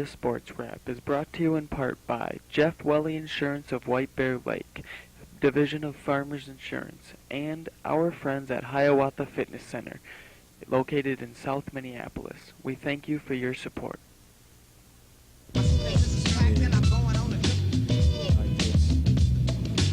Sports Wrap is brought to you in part by Jeff Welly Insurance of White Bear Lake, Division of Farmers Insurance, and our friends at Hiawatha Fitness Center, located in South Minneapolis. We thank you for your support.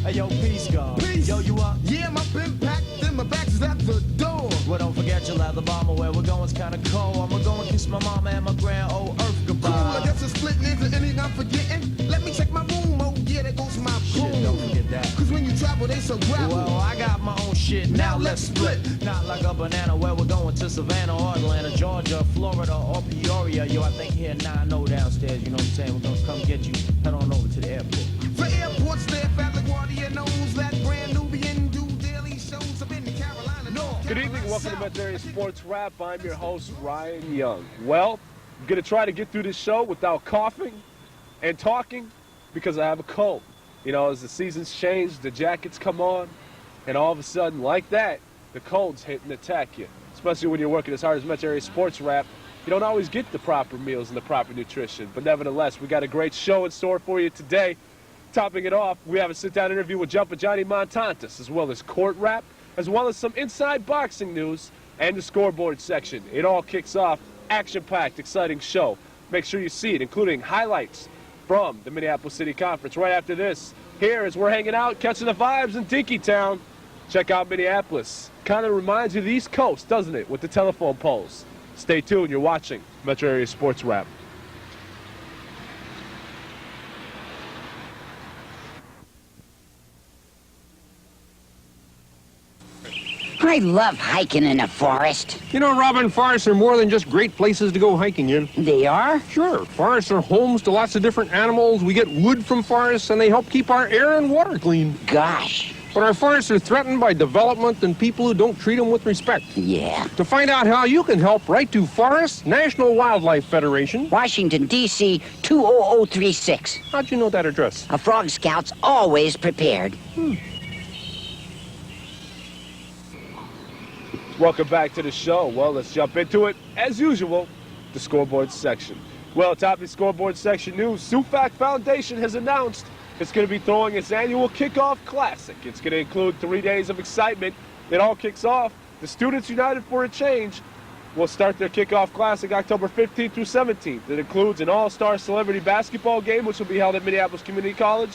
Hey, yo, peace, God. Peace. Yo, you up? Yeah, my bin packed and my bags is at the door. Well, don't forget your leather bomber. Where we're going's kinda cold. I'ma go and kiss my mama and my grand old earth goodbye. Cool, I guess it's split names and anything I'm forgetting. Let me check my room. Oh, yeah, there goes my Shit, room. don't forget that. Cause when you travel, they so gravel. Well, I got my own shit. Now let's split. Not like a banana where we're going to Savannah or Atlanta, Georgia, Florida, or Peoria. Yo, I think here 9-0 downstairs. You know what I'm saying? We're gonna come get you. Head on over to the airport. For airport staff at LaGuardia knows that brand Nubian do daily shows up in the Carolina. North Good evening, welcome to Metairie Sports Wrap. I'm your host, Ryan Young. Well, I'm going to try to get through this show without coughing and talking because I have a cold. You know, as the seasons change, the jackets come on, and all of a sudden, like that, the colds hit and attack you. Especially when you're working as hard as Metairie Sports Wrap, you don't always get the proper meals and the proper nutrition. But nevertheless, we got a great show in store for you today. Topping it off, we have a sit-down interview with Jumpin Johnny Montantes, as well as court wrap, as well as some inside boxing news and the scoreboard section. It all kicks off, action-packed, exciting show. Make sure you see it, including highlights from the Minneapolis City Conference. Right after this, here as we're hanging out, catching the vibes in Dinkytown. Check out Minneapolis. Kind of reminds you of the East Coast, doesn't it, with the telephone poles. Stay tuned, you're watching Metro Area Sports Wrap. I love hiking in the forest. You know, Robin, forests are more than just great places to go hiking in. They are? Sure, forests are homes to lots of different animals. We get wood from forests, and they help keep our air and water clean. Gosh. But our forests are threatened by development and people who don't treat them with respect. Yeah. To find out how you can help, write to Forest National Wildlife Federation, Washington, D.C. 20036. How'd you know that address? A Frog Scout's always prepared. Welcome back to the show. Well, let's jump into it. As usual, the scoreboard section. Well, top of the scoreboard section news, SUFAC Foundation has announced it's going to be throwing its annual kickoff classic. It's going to include 3 days of excitement. It all kicks off. The Students United for a Change will start their kickoff classic October 15th through 17th. It includes an all-star celebrity basketball game, which will be held at Minneapolis Community College,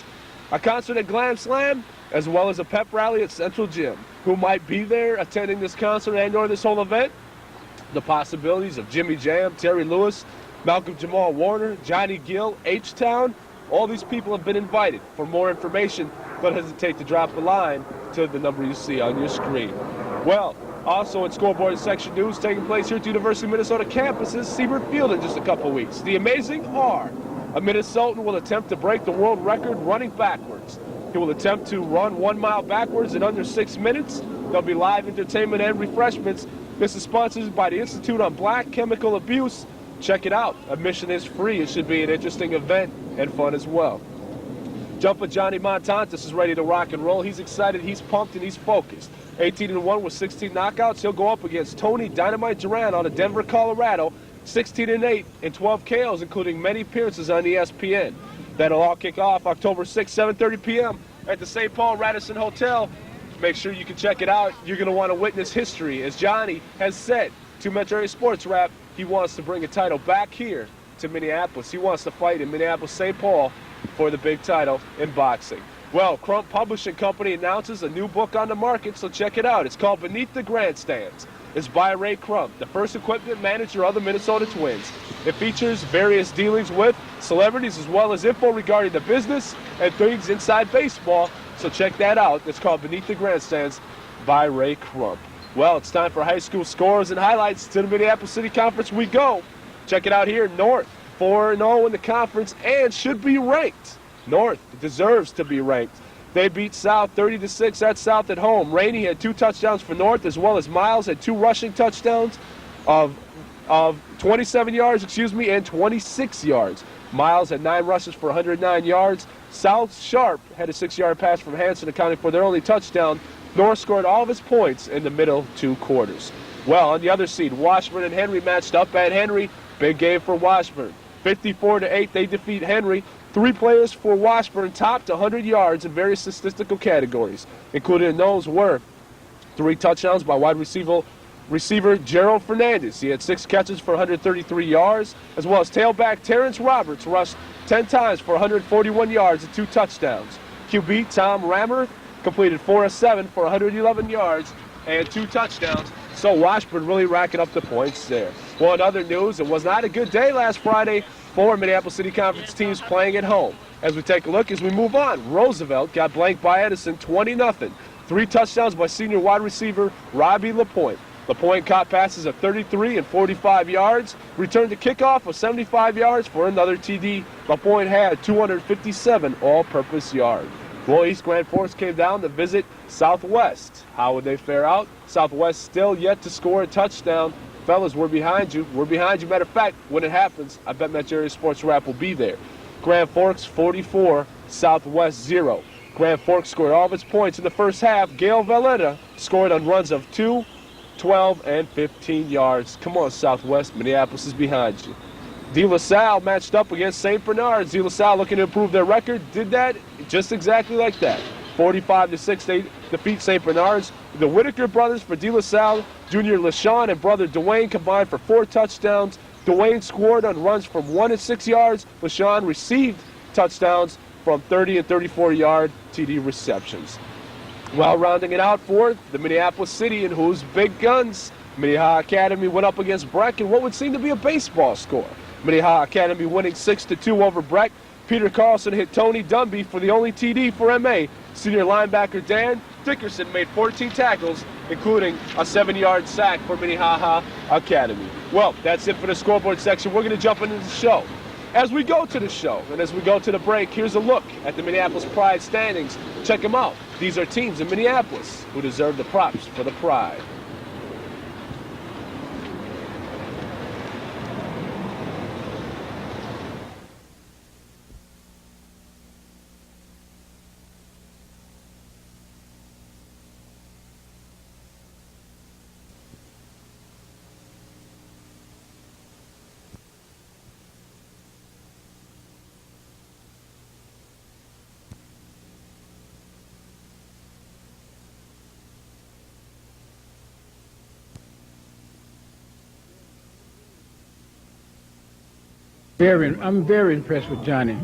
a concert at Glam Slam, as well as a pep rally at Central Gym. Who might be there attending this concert and or this whole event? The possibilities of Jimmy Jam, Terry Lewis, Malcolm Jamal Warner, Johnny Gill, H-Town. All these people have been invited. For more information, don't hesitate to drop a line to the number you see on your screen. Well, also in scoreboard section news taking place here at the University of Minnesota campuses, Siebert Field in just a couple weeks. The Amazing R, a Minnesotan, will attempt to break the world record running backwards. He will attempt to run 1 mile backwards in under 6 minutes. There'll be live entertainment and refreshments. This is sponsored by the Institute on Black Chemical Abuse. Check it out. Admission is free. It should be an interesting event and fun as well. Jumpin Johnny Montantes is ready to rock and roll. He's excited, he's pumped, and he's focused. 18-1 with 16 knockouts. He'll go up against Tony Dynamite Duran out of Denver, Colorado. 16-8 and 12 KOs, including many appearances on ESPN. That'll all kick off October 6th, 7:30 p.m. at the St. Paul Radisson Hotel. Make sure you can check it out. You're going to want to witness history. As Johnny has said to Metairie Sports Wrap, he wants to bring a title back here to Minneapolis. He wants to fight in Minneapolis, St. Paul for the big title in boxing. Well, Crump Publishing Company announces a new book on the market, so check it out. It's called Beneath the Grandstands. It's by Ray Crump, the first equipment manager of the Minnesota Twins. It features various dealings with celebrities as well as info regarding the business and things inside baseball. So check that out. It's called Beneath the Grandstands by Ray Crump. Well, it's time for high school scores and highlights. To the Minneapolis City Conference we go. Check it out here. North 4-0 in the conference and should be ranked. North deserves to be ranked. They beat South 30-6 at South at home. Rainey had 2 touchdowns for North, as well as Miles had 2 rushing touchdowns of 27 yards, and 26 yards. Miles had 9 rushes for 109 yards. South Sharp had a 6-yard pass from Hanson, accounting for their only touchdown. North scored all of his points in the middle 2 quarters. Well, on the other seed, Washburn and Henry matched up at Henry. Big game for Washburn. 54-8, they defeat Henry. 3 players for Washburn topped 100 yards in various statistical categories. Included in those were 3 touchdowns by wide receiver Gerald Fernandez. He had 6 catches for 133 yards, as well as tailback Terrence Roberts rushed 10 times for 141 yards and 2 touchdowns. QB Tom Rammer completed 4 of 7 for 111 yards and 2 touchdowns. So Washburn really racking up the points there. Well, in other news, it was not a good day last Friday for Minneapolis City Conference teams playing at home. As we take a look, as we move on, Roosevelt got blanked by Edison 20-0. 3 touchdowns by senior wide receiver Robbie LaPointe. LaPointe caught passes of 33 and 45 yards, returned the kickoff of 75 yards for another TD. LaPointe had 257 all-purpose yards. Well, East Grand Forks came down to visit Southwest. How would they fare out? Southwest still yet to score a touchdown. Fellas, we're behind you. We're behind you. Matter of fact, when it happens, I bet Metro Area Sports Rap will be there. Grand Forks 44, Southwest 0. Grand Forks scored all of its points in the first half. Gail Valletta scored on runs of 2, 12, and 15 yards. Come on, Southwest. Minneapolis is behind you. De La Salle matched up against St. Bernard's. De La Salle looking to improve their record. Did that just exactly like that. 45-6, they defeat St. Bernard's. The Whitaker brothers for De La Salle, Junior LaShawn and brother Dwayne combined for 4 touchdowns. Dwayne scored on runs from 1 and 6 yards. LaShawn received touchdowns from 30 and 34-yard TD receptions. While rounding it out for the Minneapolis City and whose big guns, Minnehaha Academy went up against Breck in what would seem to be a baseball score. Minnehaha Academy winning 6-2 over Breck. Peter Carlson hit Tony Dunby for the only TD for MA. Senior linebacker Dan Dickerson made 14 tackles, including a 7-yard sack for Minnehaha Academy. Well, that's it for the scoreboard section. We're going to jump into the show. As we go to the show and as we go to the break, here's a look at the Minneapolis Pride standings. Check them out. These are teams in Minneapolis who deserve the props for the Pride. I'm very impressed with Johnny.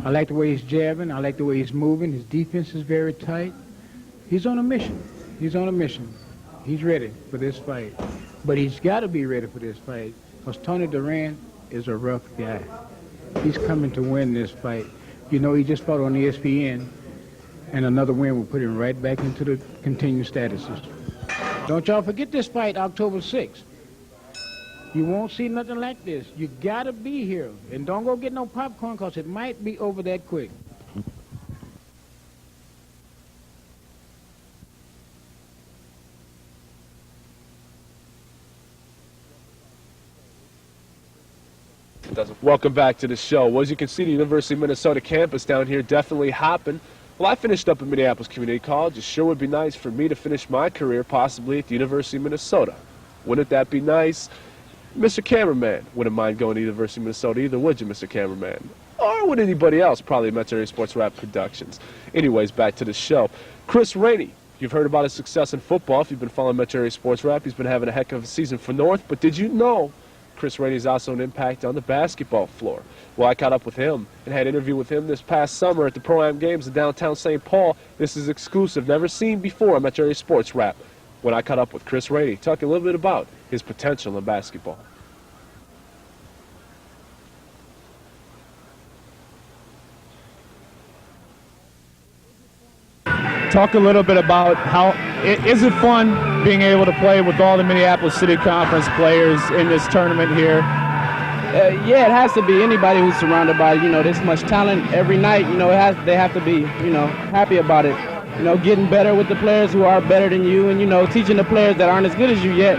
I like the way he's jabbing. I like the way he's moving. His defense is very tight. He's on a mission. He's on a mission. He's ready for this fight. But he's got to be ready for this fight because Tony Duran is a rough guy. He's coming to win this fight. You know, he just fought on ESPN, and another win will put him right back into the continued statuses. Don't y'all forget this fight, October 6th. You won't see nothing like this. You gotta be here. And don't go get no popcorn because it might be over that quick. Welcome back to the show. Well, as you can see, the University of Minnesota campus down here definitely hopping. Well, I finished up at Minneapolis Community College. It sure would be nice for me to finish my career possibly at the University of Minnesota. Wouldn't that be nice? Mr. Cameraman wouldn't mind going to the University of Minnesota either, would you, Mr. Cameraman? Or would anybody else, probably Metro Area Sports Rap Productions. Anyways, back to the show. Chris Rainey, you've heard about his success in football. If you've been following Metro Area Sports Rap, he's been having a heck of a season for North. But did you know Chris Rainey is also an impact on the basketball floor? Well, I caught up with him and had an interview with him this past summer at the Pro-Am Games in downtown St. Paul. This is exclusive, never seen before on Metro Area Sports Rap. When I caught up with Chris Rainey, talking a little bit about his potential in basketball. Talk a little bit about how is it fun being able to play with all the Minneapolis City Conference players in this tournament here? Yeah, it has to be. Anybody who's surrounded by, this much talent every night, they have to be, happy about it. Getting better with the players who are better than you and, teaching the players that aren't as good as you yet,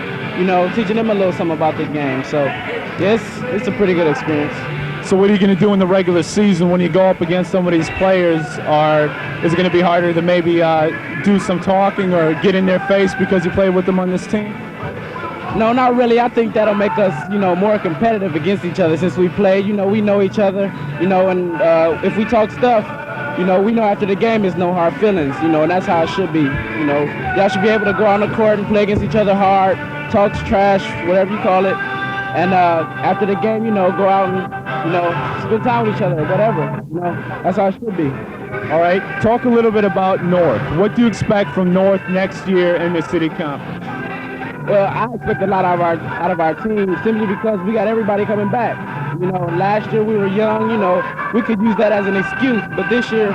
teaching them a little something about the game. So, yes, it's a pretty good experience. So what are you going to do in the regular season when you go up against some of these players? Is it going to be harder to maybe do some talking or get in their face because you play with them on this team? No, not really. I think that'll make us, more competitive against each other since we play. We know each other, and if we talk stuff, we know after the game is no hard feelings, and that's how it should be. Y'all should be able to go on the court and play against each other hard, talk trash, whatever you call it, and after the game, go out and, spend time with each other, whatever. That's how it should be. All right, talk a little bit about North. What do you expect from North next year in the city conference? Well, I expect a lot out of our team simply because we got everybody coming back. Last year we were young, we could use that as an excuse, but this year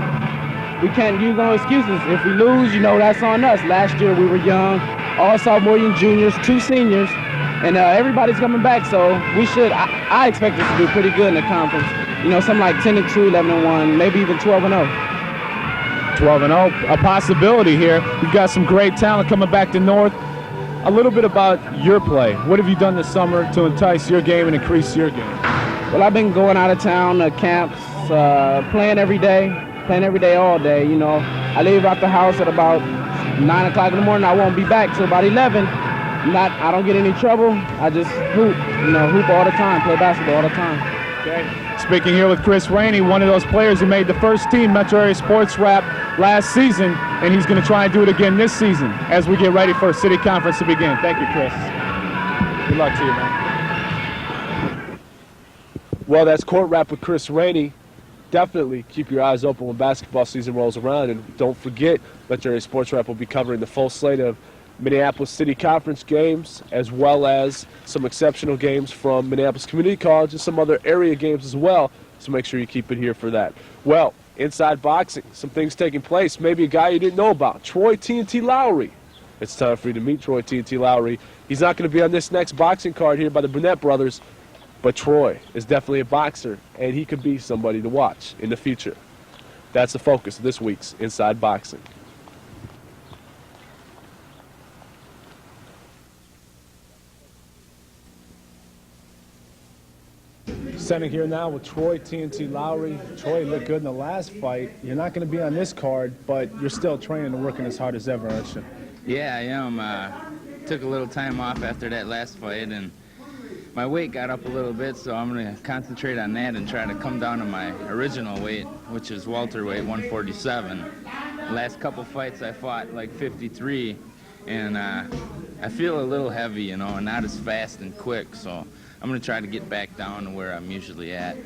we can't use no excuses. If we lose, that's on us. Last year we were young, all sophomores and juniors, 2 seniors, and everybody's coming back, so we should, I expect us to do pretty good in the conference. Something like 10-2, 11-1, maybe even 12-0. 12-0, a possibility here. You've got some great talent coming back to North. A little bit about your play. What have you done this summer to entice your game and increase your game? Well, I've been going out of town to camps, playing every day all day. I leave out the house at about 9 o'clock in the morning. I won't be back till about 11. I don't get any trouble. I just hoop all the time, play basketball all the time. Okay. Speaking here with Chris Rainey, one of those players who made the first team Metro Area Sports Rap last season, and he's going to try and do it again this season as we get ready for City Conference to begin. Thank you, Chris. Good luck to you, man. Well, that's Court Rap with Chris Rainey. Definitely keep your eyes open when basketball season rolls around, and don't forget, Metro Area Sports Rap will be covering the full slate of Minneapolis City Conference games, as well as some exceptional games from Minneapolis Community College and some other area games as well, so make sure you keep it here for that. Well, inside boxing, some things taking place. Maybe a guy you didn't know about, Troy TNT Lowry. It's time for you to meet Troy TNT Lowry. He's not going to be on this next boxing card here by the Burnett brothers, but Troy is definitely a boxer, and he could be somebody to watch in the future. That's the focus of this week's Inside Boxing. Standing here now with Troy TNT Lowry. Troy looked good in the last fight. You're not going to be on this card, but you're still training and working as hard as ever, aren't you? Yeah, I am. Took a little time off after that last fight, and my weight got up a little bit, so I'm going to concentrate on that and try to come down to my original weight, which is welterweight, 147. The last couple fights I fought like 53, and I feel a little heavy, and not as fast and quick, so I'm going to try to get back down to where I'm usually at.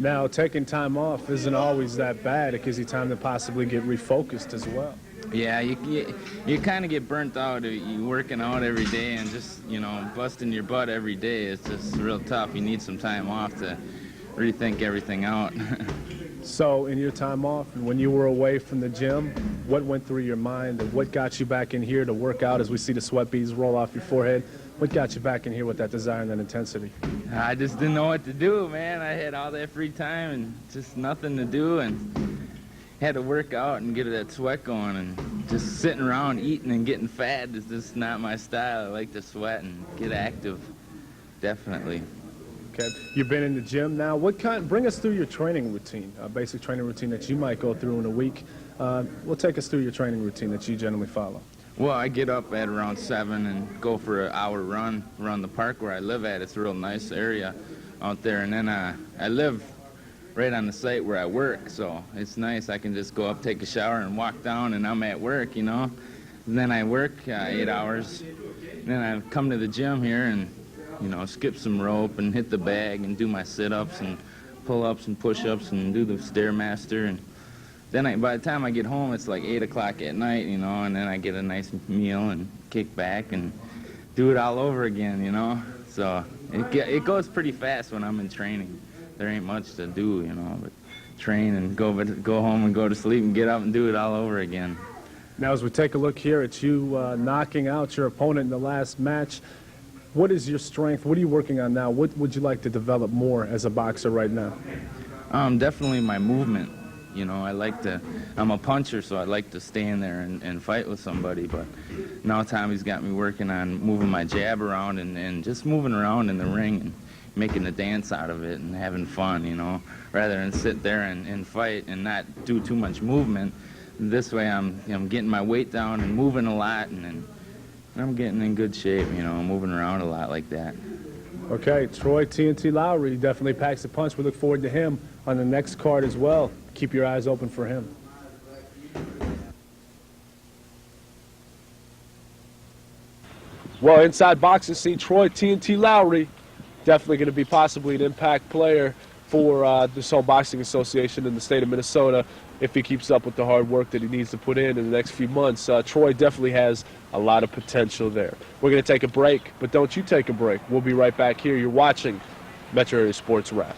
Now, taking time off isn't always that bad. It gives you time to possibly get refocused as well. Yeah, you kind of get burnt out. You working out every day and just, busting your butt every day. It's just real tough. You need some time off to rethink everything out. So, in your time off, when you were away from the gym, what went through your mind and what got you back in here to work out as we see the sweat beads roll off your forehead? What got you back in here with that desire and that intensity? I just didn't know what to do, man. I had all that free time and just nothing to do, and had to work out and get that sweat going, and just sitting around eating and getting fat is just not my style. I like to sweat and get active, definitely. Okay, you've been in the gym now. Bring us through your training routine, basic training routine that you might go through in a week. Take us through your training routine that you generally follow. Well, I get up at around 7 and go for an hour run around the park where I live at. It's a real nice area out there. And then I live right on the site where I work, so it's nice. I can just go up, take a shower, and walk down, and I'm at work, And then I work 8 hours. And then I come to the gym here and, skip some rope and hit the bag and do my sit-ups and pull-ups and push-ups and do the Stairmaster. And then by the time I get home, it's like 8 o'clock at night, and then I get a nice meal and kick back and do it all over again, So it goes pretty fast when I'm in training. There ain't much to do, but train and go home and go to sleep and get up and do it all over again. Now, as we take a look here at you knocking out your opponent in the last match, what is your strength? What are you working on now? What would you like to develop more as a boxer right now? Definitely my movement. I'm a puncher, so I like to stand there and fight with somebody, but now Tommy's got me working on moving my jab around and just moving around in the ring and making a dance out of it and having fun, rather than sit there and fight and not do too much movement. This way I'm getting my weight down and moving a lot and then And I'm getting in good shape, you know, moving around a lot like that. Okay, Troy TNT Lowry definitely packs a punch. We look forward to him on the next card as well. Keep your eyes open for him. Well, inside boxing scene, Troy TNT Lowry, definitely going to be possibly an impact player for this whole boxing association in the state of Minnesota if he keeps up with the hard work that he needs to put in the next few months. Troy definitely has a lot of potential there. We're going to take a break, but don't you take a break. We'll be right back here. You're watching Metro Area Sports Wrap.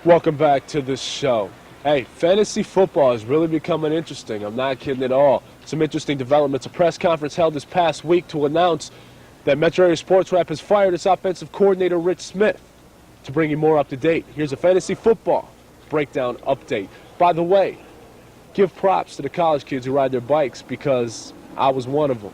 Welcome back to the show. Hey, fantasy football is really becoming interesting. I'm not kidding at all. Some interesting developments. A press conference held this past week to announce that Metro Area Sports Wrap has fired its offensive coordinator, Rich Smith. To bring you more up to date, here's a fantasy football breakdown update. By the way, give props to the college kids who ride their bikes because I was one of them.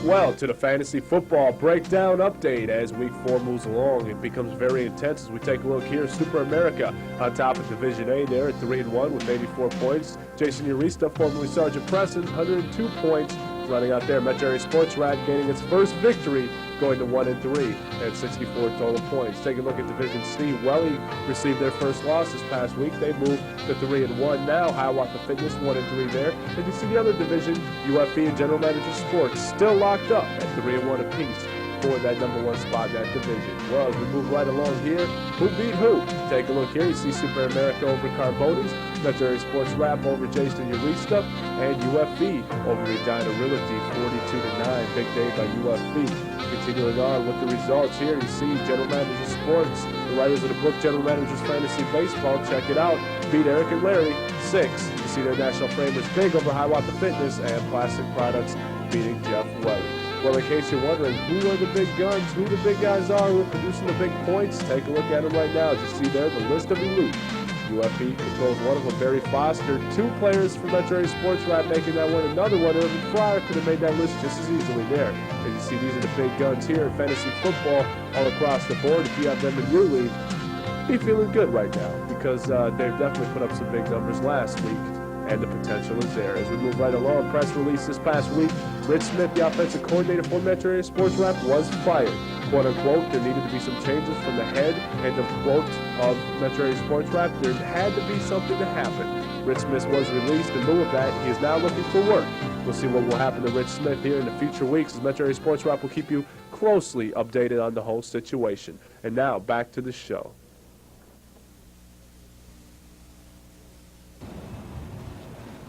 Well, to the fantasy football breakdown update as week 4 moves along. It becomes very intense as we take a look here. Super America on top of Division A there at 3-1 with 84 points. Jason Urista, formerly Sergeant Preston, 102 points. Running out there, Metro Area Sports Wrap gaining its first victory, going to 1-3 at 64 total points. Take a look at Division C. Welly received their first loss this past week. They moved to 3-1 now. Hiawatha Fitness 1-3 there. And you see the other division, UFE and General Manager Sports, still locked up at 3-1 apiece for that #1 spot in that division. Well, as we move right along here, who beat who? Take a look here. You see Super America over Carbones, Metro Area Sports Wrap over Jason Urista, and UFE over Edina Realty 42-9. Big day by UFE. Continuing on with the results here, you see General Manager Sports, the writers of the book General Manager's Fantasy Baseball, check it out, beat Eric and Larry 6. You see their National Framers big over Hiawatha Fitness, and Plastic Products beating Jeff Welly. Well, in case you're wondering who are the big guns, who the big guys are, who are producing the big points, take a look at them right now. As you see there, the list of elite. UFE controls one of them, Barry Foster. 2 players from Metro Area Sports Wrap making that one. Another one, Irvin Fryer, could have made that list just as easily there. As you see, these are the big guns here in fantasy football all across the board. If you have them in your league, be feeling good right now because they've definitely put up some big numbers last week. And the potential is there. As we move right along, press release this past week, Rich Smith, the offensive coordinator for Metro Area Sports Wrap, was fired. Quote unquote, there needed to be some changes from the head and the quote of Metro Area Sports Wrap. There had to be something to happen. Rich Smith was released. In lieu of that, he is now looking for work. We'll see what will happen to Rich Smith here in the future weeks as Metro Area Sports Wrap will keep you closely updated on the whole situation. And now, back to the show.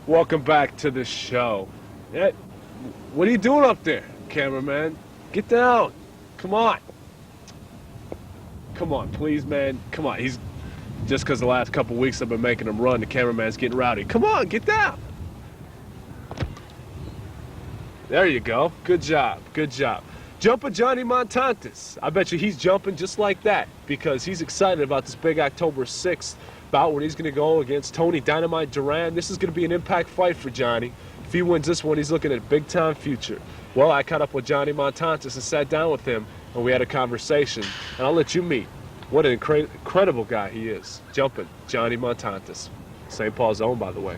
Welcome back to the show. Hey, what are you doing up there, cameraman? Get down. Come on. Come on, please, man. Come on. He's just because the last couple weeks I've been making him run, the cameraman's getting rowdy. Come on, get down. There you go. Good job. Good job. Jumpin Johnny Montantes. I bet you he's jumping just like that because he's excited about this big October 6th bout when he's going to go against Tony Dynamite Duran. This is going to be an impact fight for Johnny. If he wins this one, he's looking at a big-time future. Well, I caught up with Johnny Montantes and sat down with him, and we had a conversation. And I'll let you meet what an incredible guy he is. Jumpin Johnny Montantes. St. Paul's own, by the way.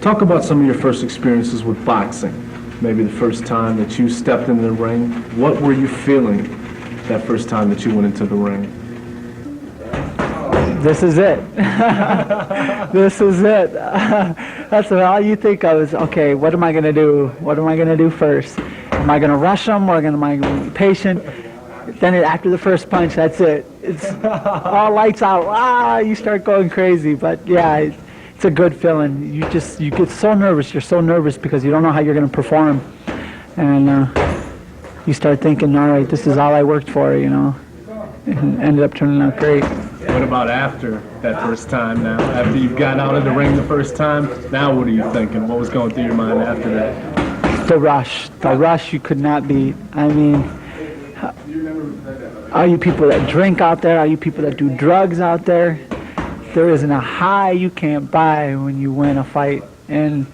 Talk about some of your first experiences with boxing. Maybe the first time that you stepped into the ring. What were you feeling that first time that you went into the ring? This is it. This is it. That's all you think of is, okay, what am I going to do? What am I going to do first? Am I going to rush them or am I going to be patient? Then after the first punch, that's it. It's all lights out. Ah, you start going crazy. But yeah, it's a good feeling. You get so nervous. You're so nervous because you don't know how you're going to perform. And you start thinking, all right, this is all I worked for, you know. And ended up turning out great. What about after that first time now? After you got out of the ring the first time, now what are you thinking? What was going through your mind after that? The rush you could not beat. I mean, all you people that drink out there, all you people that do drugs out there, there isn't a high you can't buy when you win a fight. And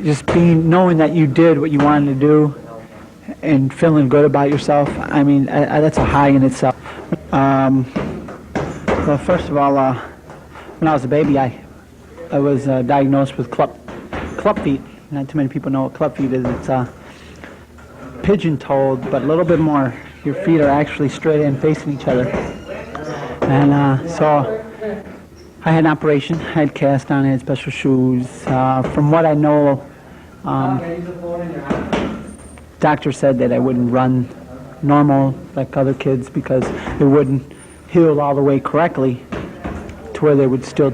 just knowing that you did what you wanted to do and feeling good about yourself, I mean, that's a high in itself. Well, first of all, when I was a baby, I was diagnosed with club feet. Not too many people know what club feet is. It's pigeon-toed, but a little bit more. Your feet are actually straight in, facing each other. And so I had an operation. I had cast on. I had special shoes. From what I know, doctor said that I wouldn't run normal like other kids because it wouldn't heal all the way correctly to where they would still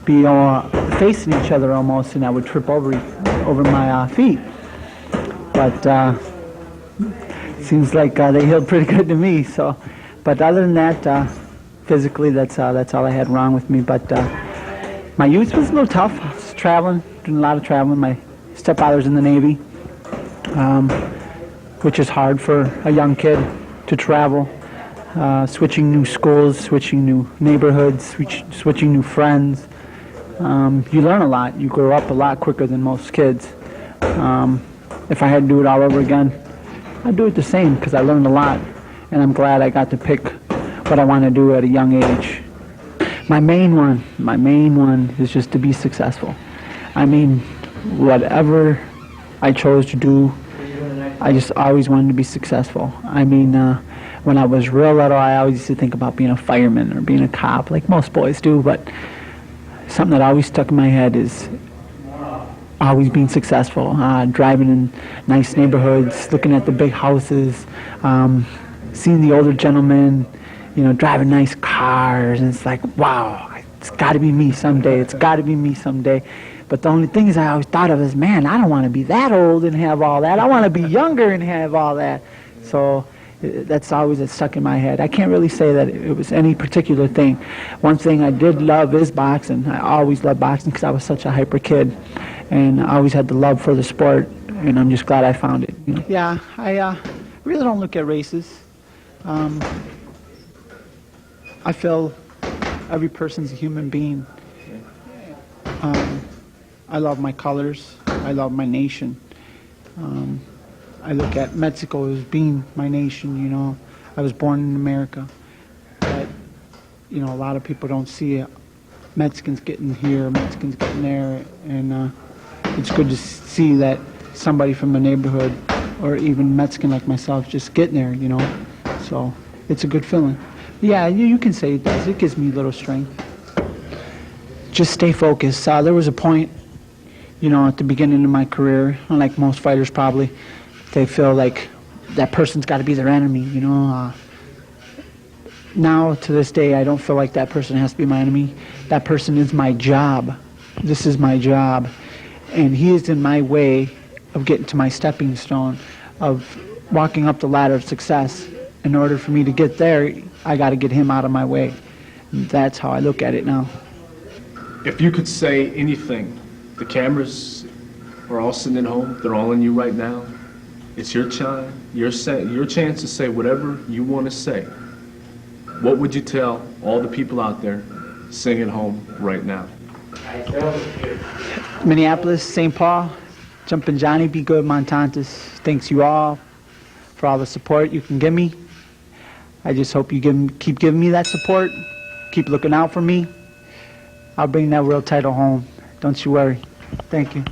be facing each other almost, and I would trip over my feet. But seems like they healed pretty good to me. So, but other than that, physically, that's all I had wrong with me. But my youth was a little tough. I was traveling, doing a lot of traveling. My stepfather's in the Navy, which is hard for a young kid to travel. Switching new schools, switching new neighborhoods, switching new friends. You learn a lot. You grow up a lot quicker than most kids. If I had to do it all over again, I'd do it the same because I learned a lot, and I'm glad I got to pick what I want to do at a young age. My main one is just to be successful. I mean, whatever I chose to do, I just always wanted to be successful. I mean, when I was real little, I always used to think about being a fireman or being a cop, like most boys do, but something that always stuck in my head is always being successful, driving in nice neighborhoods, looking at the big houses, seeing the older gentlemen, you know, driving nice cars, and it's like, wow, it's got to be me someday, it's got to be me someday. But the only thing is I always thought of is, man, I don't want to be that old and have all that. I want to be younger and have all that. So that's always stuck in my head. I can't really say that it was any particular thing. One thing I did love is boxing. I always loved boxing because I was such a hyper kid, and I always had the love for the sport, and I'm just glad I found it. You know? Yeah, I really don't look at races. I feel every person's a human being. I love my colors. I love my nation. I look at Mexico as being my nation, you know. I was born in America. But, you know, a lot of people don't see Mexicans getting here, Mexicans getting there. And it's good to see that somebody from the neighborhood, or even Mexican like myself, just getting there, you know. So it's a good feeling. Yeah, you can say it does. It gives me a little strength. Just stay focused. There was a point, you know, at the beginning of my career, unlike most fighters probably, they feel like that person's got to be their enemy, you know. Now, to this day, I don't feel like that person has to be my enemy. That person is my job. This is my job. And he is in my way of getting to my stepping stone, of walking up the ladder of success. In order for me to get there, I got to get him out of my way. And that's how I look at it now. If you could say anything, the cameras are all sitting at home, they're all on you right now. It's your time, your chance to say whatever you want to say. What would you tell all the people out there sitting at home right now? Minneapolis, St. Paul, Jumpin Johnny Montantes, thanks you all for all the support you can give me. I just hope you keep giving me that support. Keep looking out for me. I'll bring that world title home. Don't you worry. Thank you.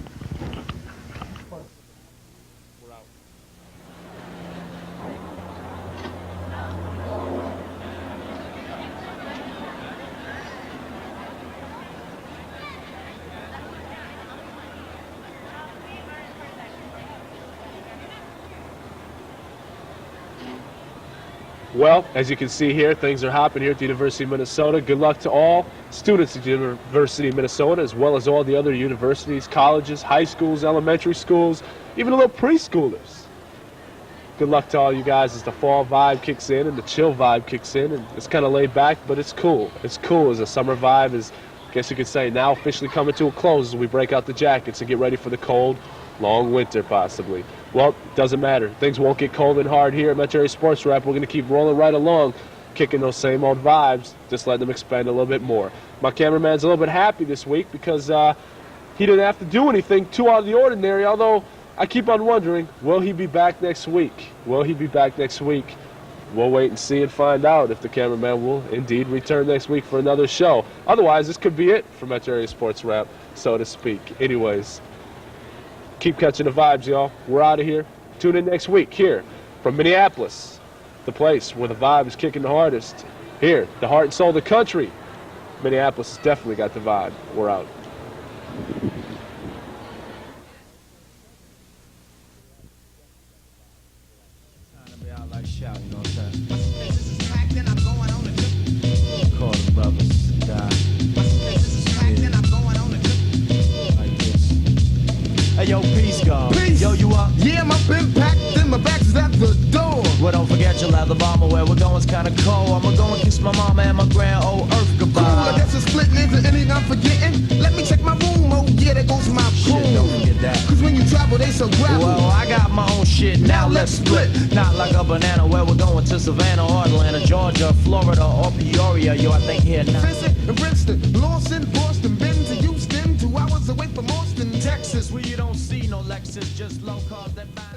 Well, as you can see here, things are hopping here at the University of Minnesota. Good luck to all students at the University of Minnesota, as well as all the other universities, colleges, high schools, elementary schools, even the little preschoolers. Good luck to all you guys as the fall vibe kicks in and the chill vibe kicks in. And it's kind of laid back, but it's cool. It's cool as the summer vibe is, I guess you could say, now officially coming to a close as we break out the jackets and get ready for the cold, long winter possibly. Well, doesn't matter. Things won't get cold and hard here at Metro Area Sports Rap. We're going to keep rolling right along, kicking those same old vibes, just letting them expand a little bit more. My cameraman's a little bit happy this week because he didn't have to do anything too out of the ordinary, although I keep on wondering, will he be back next week? Will he be back next week? We'll wait and see and find out if the cameraman will indeed return next week for another show. Otherwise, this could be it for Metro Area Sports Rap, so to speak. Anyways, keep catching the vibes, y'all. We're out of here. Tune in next week here from Minneapolis, the place where the vibe is kicking the hardest. Here, the heart and soul of the country. Minneapolis has definitely got the vibe. We're out. Hey, yo, peace, God. Peace. Yo, you up? Yeah, my been packed and my bags is at the door. Well, don't forget your leather bomber. Where we're going's kinda cold. I'ma go and kiss my mama and my grand old earth Cool, goodbye. I guess it's splitting into anything I'm forgetting. Let me check my room. Oh, yeah, there goes my Shit, pool. don't forget that. Cause when you travel, they so gravel. Well, I got my own shit, now let's split. Not like a banana where we're going to Savannah or Atlanta, Georgia, Florida, or Peoria. Yo, I think here now. Vincent and Princeton, Lawson, Boston, been to Houston, 2 hours away from Austin, Texas, where you don't see no Lexus, just low cars that buy.